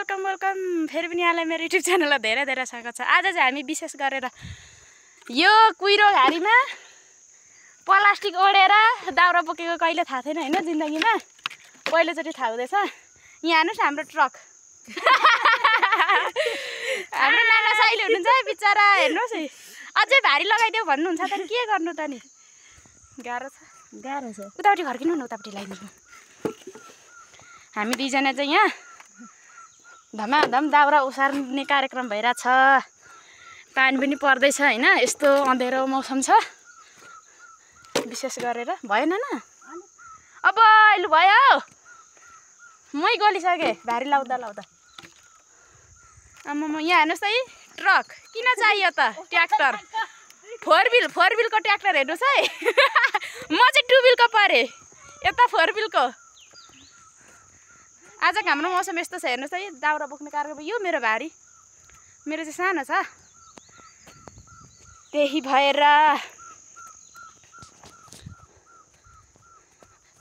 Welcome फेरि पनि यहाँलाई मेरो युट्युब च्यानलमा धेरै धेरै स्वागत छ। आज चाहिँ हामी विशेष गरेर यो कुहिरो घारीमा प्लास्टिक ओढेर दाउरा बोकेको कहिले थाहा थिएन हैन जिन्दगीमा, पहिलोचोटि थाहा हुँदैछ। यहाँ हेर्नुस् हाम्रो ट्रक हाम्रो नाना साइली हुनुहुन्छ है बिचरा, हेर्नुहोस् है अझै भारी लगाइदेऊ भन्नुहुन्छ त नि, के गर्नु त नि, गाह्रो छ। उतापट्टि घर्किनु न, उतापट्टि लगाइदिनु। हामी दुईजना चाहिँ यहाँ धमाधम दाउरा उसार्ने कार्यक्रम भइरहेछ। पानी पनि पर्दैछ हैन, यस्तो अँधेरो मौसम छ। विशेष गरेर भएन न अब लु भयो, मै गलिसकेँ भारी लाउँदा लाउँदा। आम्मामा यहाँ हेर्नुहोस् है, ट्रक किन चाहियो त, ट्र्याक्टर फोर व्हिलको ट्र्याक्टर हेर्नुहोस् है म चाहिँ टु व्हिलको परेँ, यता फोर व्हिलको। आजको हाम्रो मौसम यस्तो छ हेर्नुहोस् है, दाउरा बोक्ने कार्यक्रम। यो मेरो भारी, मेरो चाहिँ सानो छ, त्यही भएर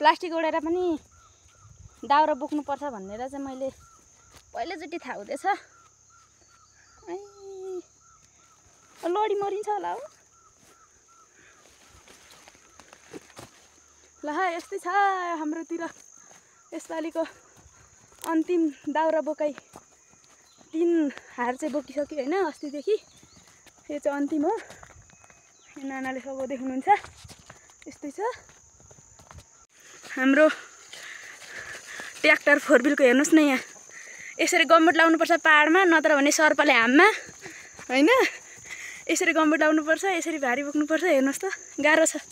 प्लास्टिक ओढेर पनि दाउरा बोक्नुपर्छ भनेर चाहिँ मैले पहिलोचोटि थाहा हुँदैछ। लडी मरिन्छ होला हो। ल यस्तै छ हाम्रोतिर यसपालिको अन्तिम दाउरा बोकाइ। 3 हार चाहिँ बोकिसक्यो होइन अस्तिदेखि, यो चाहिँ अन्तिम हो। नानाले सघाउँदै हुनुहुन्छ, यस्तै छ हाम्रो ट्र्याक्टर फोर व्हिलको। हेर्नुहोस् न यहाँ यसरी गम्बुट लाउनुपर्छ पाहाडमा, नत्र भने सर्पले हाममा होइन। यसरी गम्बुट लाउनुपर्छ, यसरी भारी बोक्नुपर्छ। हेर्नुहोस् त गाह्रो छ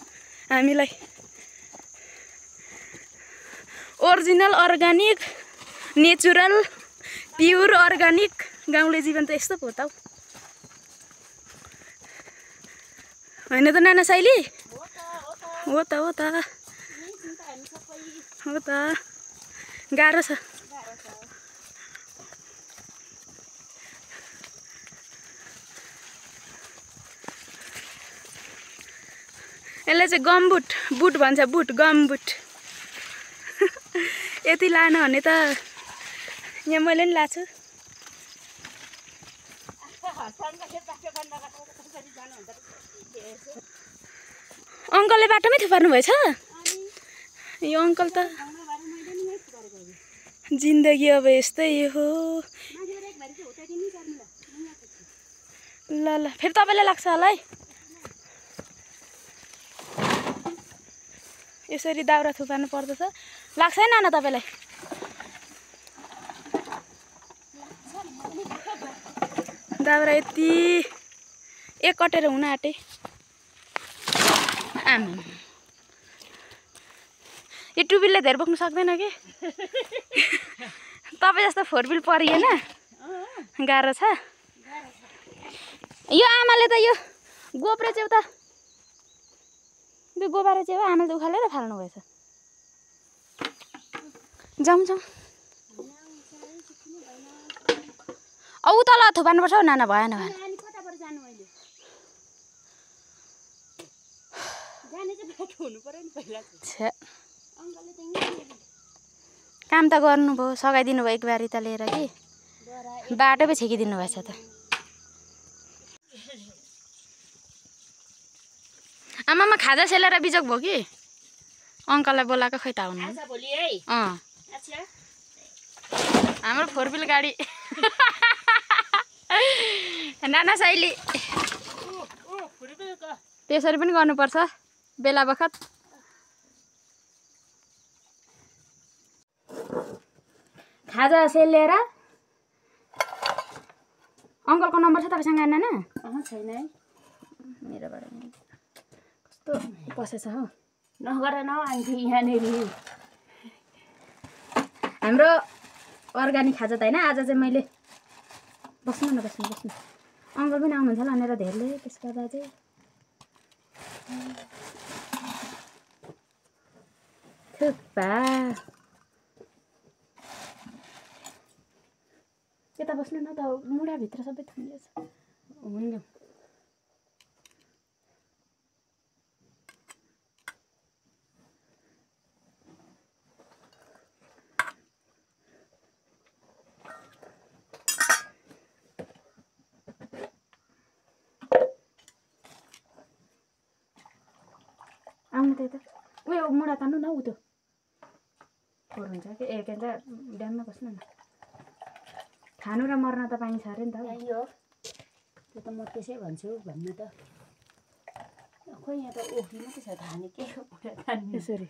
हामीलाई। Original organic natural pure organic गाउँले जीवन त यस्तो पो त होइन त नाना साइली? हो त गाह्रो छ। यसलाई चाहिँ गमबुट बुट भन्छ, गमबुट यति लान भने त यहाँ मैले नि लाछु। अङ्कलले बाटोमै थुपार्नु भएछ? यो अङ्कल त जिन्दगी अब यस्तै हो। ल फेरि तपाईँलाई लाग्छ होला है यसरी दाउरा थुपार्नु पर्दछ। लाग्छ है नाना तपाईँलाई? दाउरा यति एक कटेर हुन आँटे। यो टु व्हिलले धेरै बोक्नु सक्दैन कि तपाईँ जस्तो फोर व्हिल परिएन, गाह्रो छ। यो आमाले त यो गोब्रे च्याउ त, यो गोबारे च्याउ आमाले त उखालेर फाल्नु भएछ। जाउँ औ तल थुपार्नुपर्छ हौ नाना, भएन काम त गर्नुभयो, सघाइदिनु भयो एक बारी त लिएर कि बाटो पो छेकिदिनु भएछ त। आमामा खाजा सेलेर बिजोग भयो कि अङ्कललाई बोलाएको, खै त आउनु। हाम्रो फोर व्हिल गाडी नाना साइली त्यसरी पनि गर्नुपर्छ बेला बखत। खाजा सेलेर अङ्कलको नम्बर छ तपाईँसँग नाना? छैन है मेरोबाट। कस्तो पसेछ हौ, नगर न आन्टी यहाँनिर हाम्रो अर्ग्यानिक खाजा त होइन। आज चाहिँ मैले बस्नु अङ्कल पनि आउनुहुन्छ होला भनेर धेरैले त्यस गर्दा चाहिँ थुक्पा यता बस्नु न त, मुढाभित्र सबै थुनिएछ। हुन्छ आउनु त्यही त उयो मुढा तान्नु न उ त्यो फोहोर हुन्छ कि के भन्छ ड्याममा बस्नु न खानु र मर्न त पाइन्छ अरे नि त हो त्यो त म त्यसै भन्छु भन्नु त खोइ यहाँ त ओखली मात्रै छ धाने के हो मुढा तान्ने यसरी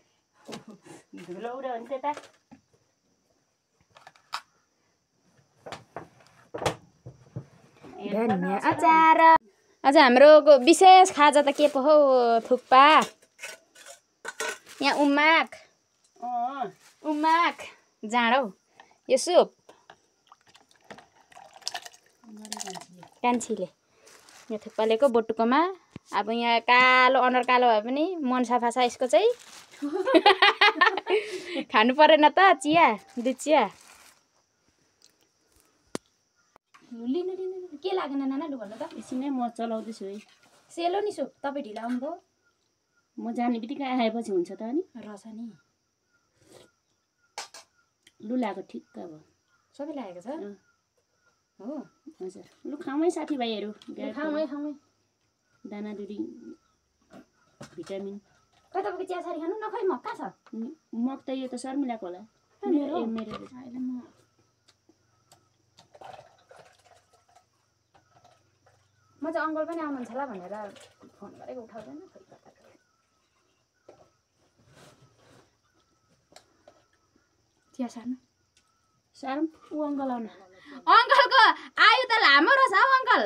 धुलो उड्यो भने त्यता धनिया अचार आज हाम्रो विशेष खाजा त के पो हौ थुक्पा यहाँ उमाक जाँडौ यो सुप कान्छीले यो थुक्पा लिएको बटुकोमा अब यहाँ कालो अनुहार कालो भए पनि मन सफा छ यसको चाहिँ खानु परेन त चिया दुध चिया लिनु लिनु के लागेन नाना लु भन्नु त एकछिन म चलाउँदैछु है सेलो नि सुप तपाईँ ढिलो आउनुभयो म जाने बित्तिकै आएपछि हुन्छ त अनि रहेछ नि लु लगाएको ठिक्क अब सबै लागेको छ हो हजुर लु खाउँ है साथीभाइहरू खाउँ है दानादुरी भिटामिन खै तपाईँको चिया सारी खानु न खै मग कहाँ छ मग त यो त शर्मिलाको होला मेरो मेरो अहिले म चाहिँ अङ्कल पनि आउनुहुन्छ होला भनेर फोन गरेको उठाउँदैन खै कता चिया सार्नु सारौँ ऊ अङ्कल आउनु अङ्कलको आयु त लामो रहेछ हौ अङ्कल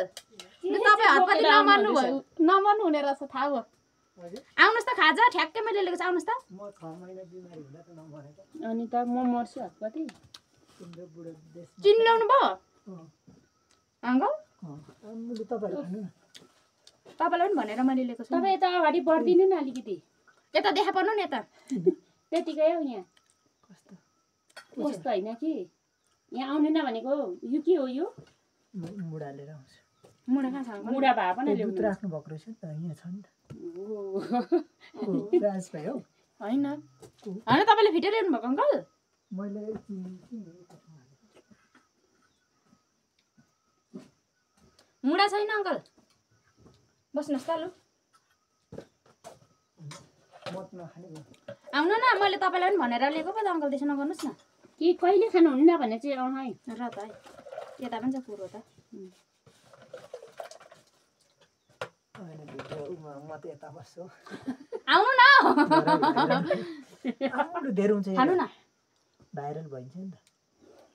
तपाईँ हतपति नमर्नु भयो नमर्नु हुने रहेछ थाहा हो आउनुहोस् त खाजा ठ्याक्कै मैले लिएको छ आउनुहोस् त अनि त म मर्छु हतपति चिनी ल्याउनु भयो अङ्कल तपाईँलाई पनि भनेर मैले लिएको छु तपाईँ यता अगाडि बढिदिनु न अलिकति यता देखा पर्नु नि यता त्यतिकै हौ यहाँ कस्तो होइन कि यहाँ आउने नभनेको यो के हो यो मुढा लिएर आउँछ मुढा कहाँ छ अङ्कल मुढा भए पनि दुध राख्नु भएको रहेछ नि त यहाँ छ नि त राज भाइ हौ होइन होइन तपाईँले फिटेर ल्याउनु भएको अङ्कल मैले मुढा छैन अङ्कल बस्नुहोस् त लु आउनु न मैले तपाईँलाई पनि भनेर लिएको पो त अङ्कल त्यसो नगर्नुहोस् न कि कहिले खानुहुन्न भने चाहिँ है र त है यता पनि छ कुरो त म त यता बस्छु आउनु न धेरै हुन्छ खानु न भाइरल भइन्छ नि त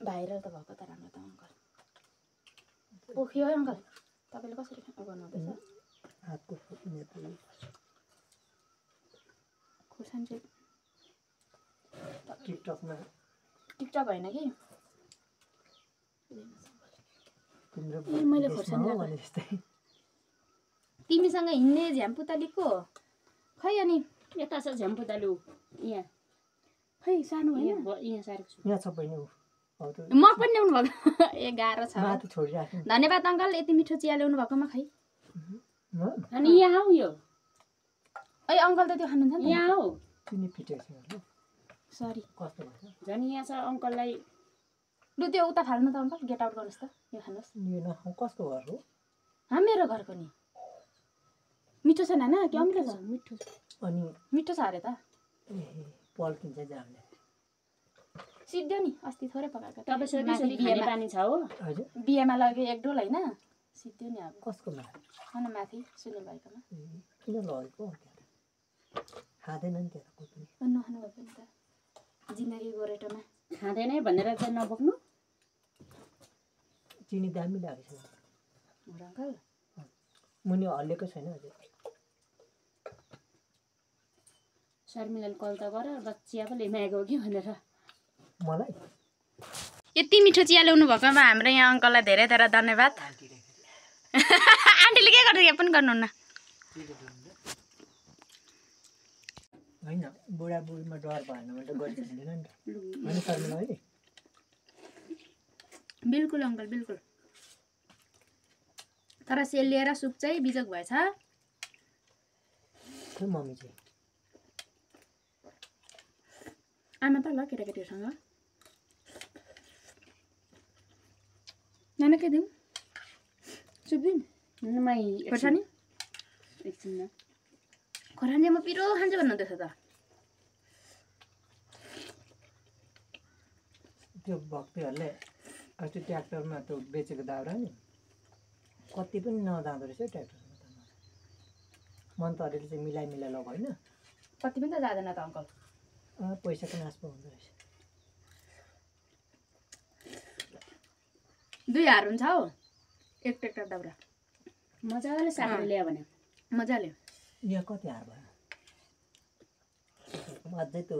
भाइरल त भएको त राम्रो त अङ्कल पोखियो है अङ्कल तपाईँले कसरी गर्नुहुँदैछ हातको खुर्सानी चाहिँ टिकटकमा टिकटक होइन कि तिम्रो मैले खोर्सानी भने जस्तै तिमीसँग हिँड्ने झ्याम्पुतालीको खै अनि यता छ झ्याम्पुतालु यहाँ खै सानो होइन यहाँ सारेको छु यहाँ छ बहिनी म पनि ल्याउनु भएको ए गाह्रो छ माथि छोडिराख्नु धन्यवाद अङ्कल यति मिठो चिया ल्याउनु भएकोमा खै अनि यहाँ आऊ यो ए अङ्कल त त्यो खानुहुन्छ नि यहाँ आऊ तिमी फिटेको छ सरी कस्तो भन्छ झन् यहाँ छ अङ्कललाई लु त्यो उता फाल्नु त अङ्कल गेट आउट गर्नुहोस् त यो खानुहोस् यो नखाउँ कस्तो घर हो मेरो घरको नि मिठो छ नाना के अमिलो छ मिठो छ अनि मिठो छ अरे त पल्किन्छ जाने सिद्धो नि अस्ति थोरै पकाएको तपाईँ सोधी खाने बानी छ हो हजुर बिहेमा लग्यो एक डोल होइन सिद्धो नि अब कसको माथि खान माथि सुन्नु भएकोमा किन लगेको खाँदैन नि त्यहाँ कोही पनि नखानु भयो नि त जिन्दगी गोरेटोमा खाँदैन भनेर चाहिँ नबोक्नु चिनी दामी लागेको छ अङ्कल मुनि हल्लेको छैन हजुर शर्मिलाले कल त गर चिया पो ल्याइमागेको हो कि भनेर मलाई यति मिठो चिया ल्याउनु भएकोमा हाम्रो यहाँ अङ्कललाई धेरै धेरै धन्यवाद आन्टीले के गर्नु यहाँ पनि गर्नुहुन्न होइन बुढाबुढीमा डर भएन भने त गरिदिँदैन नि त होइन शर्मिला है बिल्कुल अङ्कल बिल्कुल तर सेलिएर सुप चाहिँ बिजोक भएछ खै मम्मी चाहिँ आमा त ल केटाकेटीहरूसँग नाना के दिउँ सुप दिउँ नुनमाई खोर्सानी एकछिनमा खोरान्जेमा पिरो खान्छ भन्नुहुँदैछ त। त्यो भक्तहरूले अस्ति ट्र्याक्टरमा त्यो बेचेको दाउरा नि कति पनि नजाँदो रहेछ ट्र्याक्टरमा त। मन त अलिअलि चाहिँ मिलाइ लगाएको होइन, कति पनि त जाँदैन त अङ्कल। पैसाको नाश पो हुँदो रहेछ। 2 हार हुन्छ हौ एक ट्र्याक्टर दाउरा। मजाले साकेर ल्यायो भने मजाले। यहाँ कति हार भयो अझै त्यो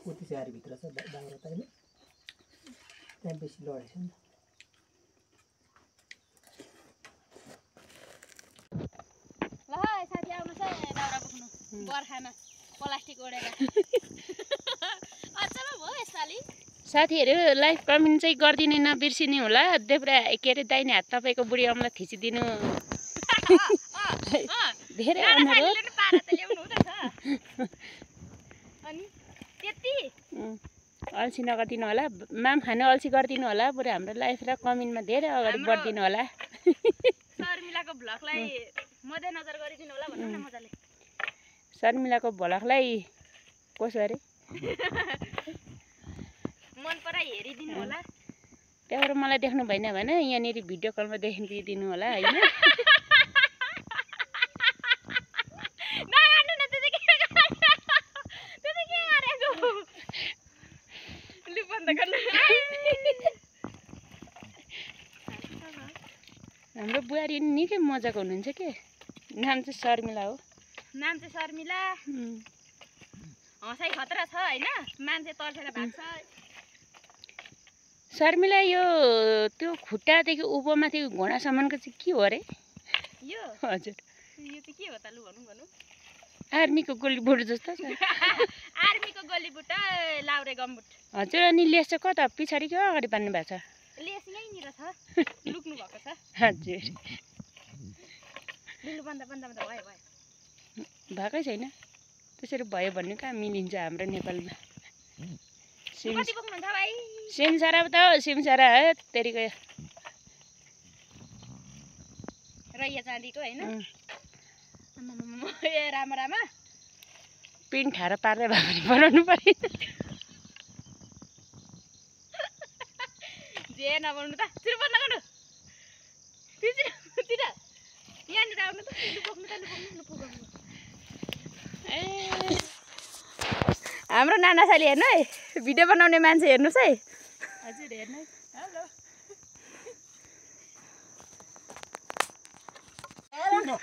25 हारभित्र छ दाउरा त होइन, त्यहाँ बेसी लडेछ नि त। ल साथी आउनुहोस् है दाउरा बोक्नु बर्खामा प्लास्टिक ओढेर। अचम्म भयो यसपालि। साथीहरू लाइभ कमेन्ट चाहिँ गरिदिनु नबिर्सिनु होला। देब्रा के अरे दाहिने हात तपाईँको बुढी अम्ला थिचिदिनु। धेरै अनुरोध। अनि त्यति अल्छी नगरिदिनु होला, माम खानु अल्छी गरिदिनु होला। बरु हाम्रो लाइफलाई कमेन्टमा धेरै अगाडि बढिदिनु होला। शर्मिलाको भ्लगलाई मध्यनजर गरिदिनु होला भन्नु न मजाले। शर्मिलाको भ्लगलाई कसो अरे मन पराई हेरिदिनु होला। त्यहाँबाट मलाई देख्नु भएन भने यहाँनिर भिडियो कलमा देखिदिनु होला होइन। हाम्रो बुहारी निकै मजाको हुनुहुन्छ के। नाम चाहिँ शर्मिला हो। नाम चाहिँ शर्मिला। हँसाइ खतरा छ होइन, मान्छे तर्सेर भाग्छ। शर्मिला यो त्यो खुट्टादेखि उँभोमाथि घुँडासम्मको चाहिँ के हो अरे यो? हजुर यो चाहिँ के हो त? लु भनौँ भनौँ। आर्मीको गोलीबुट जस्तो छ। आर्मीको गोलीबुट लाउरे गम्बुट। हजुर अनि लेस चाहिँ कता पछाडि कि अगाडि बान्नु भएको छ? लेस यहीँनिर छ, लुक्नु भएको छ। हजुर लु बन्दा बन्दा बन्दा भयो भयो भएकै छैन। त्यसरी भयो भन्नु कहाँ मिलिन्छ हाम्रो नेपालमा। सिमसारा त हो सिमसारा है तेरिको रैया चाँदीको होइन। ए रामा रामा पिन ठाडो पार्दै भए पनि बनाउनु पर्यो। जे नबनाउनु त छिटो बन्द गर्नु। यहाँनिर आउनु त ए हाम्रो नाना साली हेर्नु है, भिडियो बनाउने मान्छे हेर्नुहोस् है। हजुर हेर्नु है। हेलो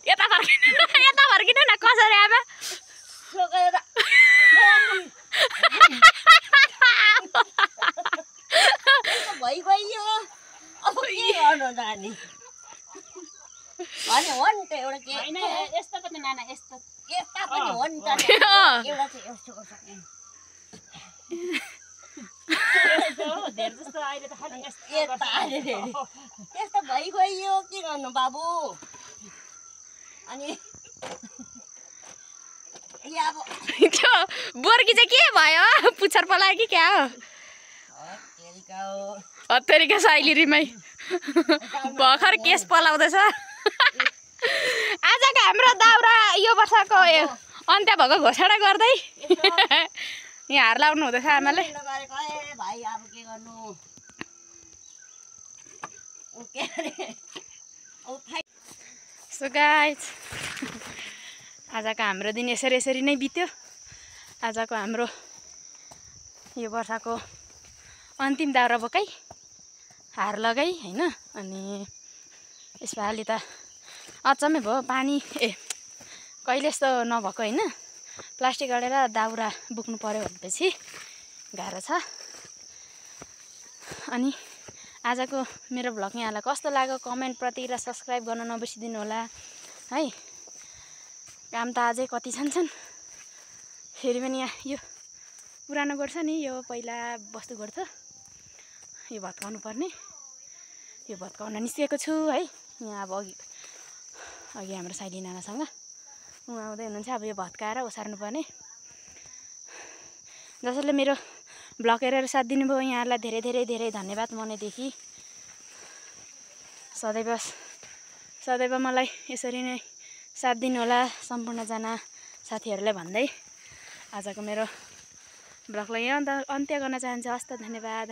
यता फर्किनु न कसरी आमा। भइगयो अब के गर्नु जाने अनि हो नि त एउटा के हैन यस्तो पनि नाना यस्तो यता पनि हो नि त एउटा चाहिँ यस्तो गर्छ धेरै जस्तो अहिले त खालि यता त्यस्तो भइगयो के गर्नु बाबु। अनि अब त्यो बोर्की चाहिँ के भयो? पुच्छर पलायो कि क्या हो? हत्तेरिका साइलिरीमै भर्खर केस पलाउँदैछ। आजको हाम्रो दाउरा यो वर्षको अन्त्य भएको घोषणा गर्दै यहाँ हार लाउनु हुँदैछ आमाले। भाइ अब के गर्नु सो गाइज आजको हाम्रो दिन यसरी नै बित्यो। आजको हाम्रो यो वर्षको अन्तिम दाउरा बोकाइ हार लगाई होइन। अनि यसपालि त अचम्मै भयो पानी कहिले यस्तो नभएको होइन। प्लास्टिक अडेर दाउरा बोक्नु पर्यो भनेपछि गाह्रो छ। अनि आजको मेरो भ्लग यहाँलाई कस्तो लाग्यो कमेन्टप्रति र सब्सक्राइब गर्न नबिर्सिदिनु होला है। काम त अझै कति छन्। फेरि पनि यहाँ यो पुरानो गोठ छ नि, यो पहिला बस्तु गोठ थियो, यो भत्काउनु पर्ने। यो भत्काउन निस्केको छु है। यहाँ अब अघि हाम्रो साइली नानासँग उहाँ आउँदै हुनुहुन्छ। अब यो भत्काएर ओसार्नु पर्ने। जसले मेरो भ्लग हेरेर साथ दिनुभयो यहाँहरूलाई धेरै धेरै धेरै धन्यवाद मनैदेखि। सदैव मलाई यसरी नै साथ दिनुहोला सम्पूर्णजना साथीहरूलाई भन्दै आजको मेरो ब्लगलाई यहाँ अन्त्य गर्न चाहन्छु। हस्त धन्यवाद।